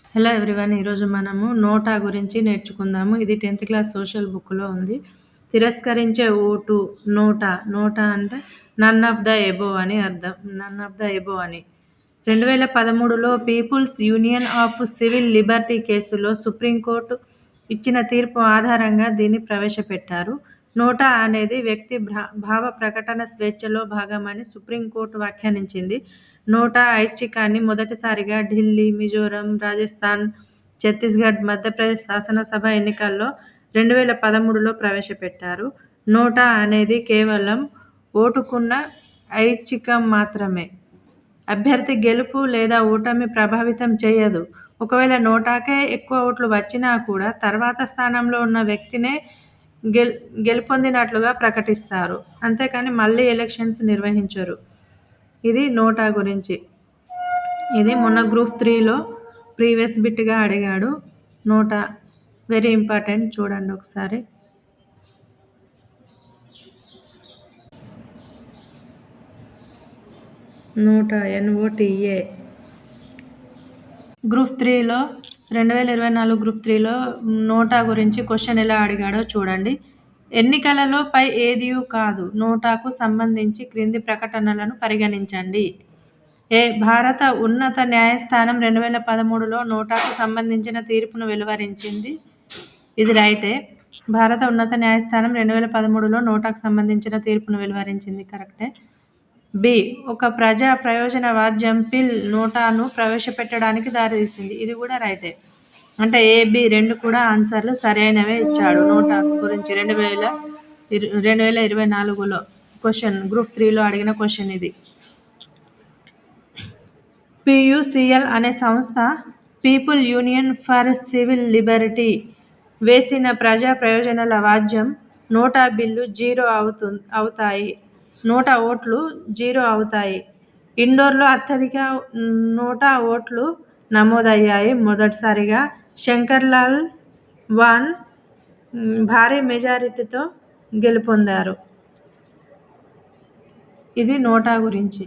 Hello everyone. ఈరోజు మనము నోటా గురించి నేర్చుకుందాము. ఇది 10th క్లాస్ సోషల్ బుక్‌లో ఉంది. తిరస్కరించే ఓటు నోటా. నోటా అంటే నన్ ఆఫ్ ద ఎబోవ్ అని అర్థం. నన్ ఆఫ్ ద ఎబోవ్ అని. 2013లో people's union of civil liberty కేసులో సుప్రీంకోర్టు ఇచ్చిన తీర్పు ఆధారంగా దీన్ని ప్రవేశపెట్టారు. నోటా అనేది వ్యక్తి భావ ప్రకటన స్వేచ్ఛలో భాగమని సుప్రీంకోర్టు వ్యాఖ్యానించింది. నోటా ఐచ్ఛికాన్ని మొదటిసారిగా ఢిల్లీ, మిజోరం, రాజస్థాన్, ఛత్తీస్గఢ్, మధ్యప్రదేశ్ శాసనసభ ఎన్నికల్లో 2013లో ప్రవేశపెట్టారు. నోటా అనేది కేవలం ఓటుకున్న ఐచ్ఛికం మాత్రమే. అభ్యర్థి గెలుపు లేదా ఓటమి ప్రభావితం చేయదు. ఒకవేళ నోటాకే ఎక్కువ ఓట్లు వచ్చినా కూడా తర్వాత స్థానంలో ఉన్న వ్యక్తినే గెలుపొందినట్లుగా ప్రకటిస్తారు. అంతేకాని మళ్ళీ ఎలక్షన్స్ నిర్వహించరు. ఇది నోటా గురించి. ఇది మొన్న గ్రూప్ 3లో ప్రీవియస్ బిట్గా అడిగాడు. నోటా వెరీ ఇంపార్టెంట్, చూడండి ఒకసారి. నోటా NOTA. గ్రూప్ 3లో 2024 గ్రూప్ 3లో నోటా గురించి క్వశ్చన్ ఎలా అడిగాడో చూడండి. ఎన్నికలలో పై ఏదియూ కాదు. నోటాకు సంబంధించి క్రింది ప్రకటనలను పరిగణించండి. భారత ఉన్నత న్యాయస్థానం 2013లో నోటాకు సంబంధించిన తీర్పును వెలువరించింది. ఇది రైటే. భారత ఉన్నత న్యాయస్థానం 2013లో నోటాకు సంబంధించిన తీర్పును వెలువరించింది, కరెక్టే. బి. ఒక ప్రజా ప్రయోజన వాజ్యం పిల్ నోటాను ప్రవేశపెట్టడానికి దారితీసింది. ఇది కూడా రైటే. అంటే A, B రెండు కూడా ఆన్సర్లు సరైనవే ఇచ్చాడు. నోటా గురించి 2024లో క్వశ్చన్, గ్రూప్ 3లో అడిగిన క్వశ్చన్ ఇది. PUCL అనే సంస్థ people union for civil Liberty వేసిన ప్రజా ప్రయోజనాల వాజ్యం నోటా బిల్లు నోటా ఓట్లు 0 అవుతాయి. ఇండోర్లో అత్యధిక నోటా ఓట్లు నమోదయ్యాయి. మొదటిసారిగా శంకర్లాల్ వాన్ భారీ మెజారిటీతో గెలుపొందారు. ఇది నోటా గురించి.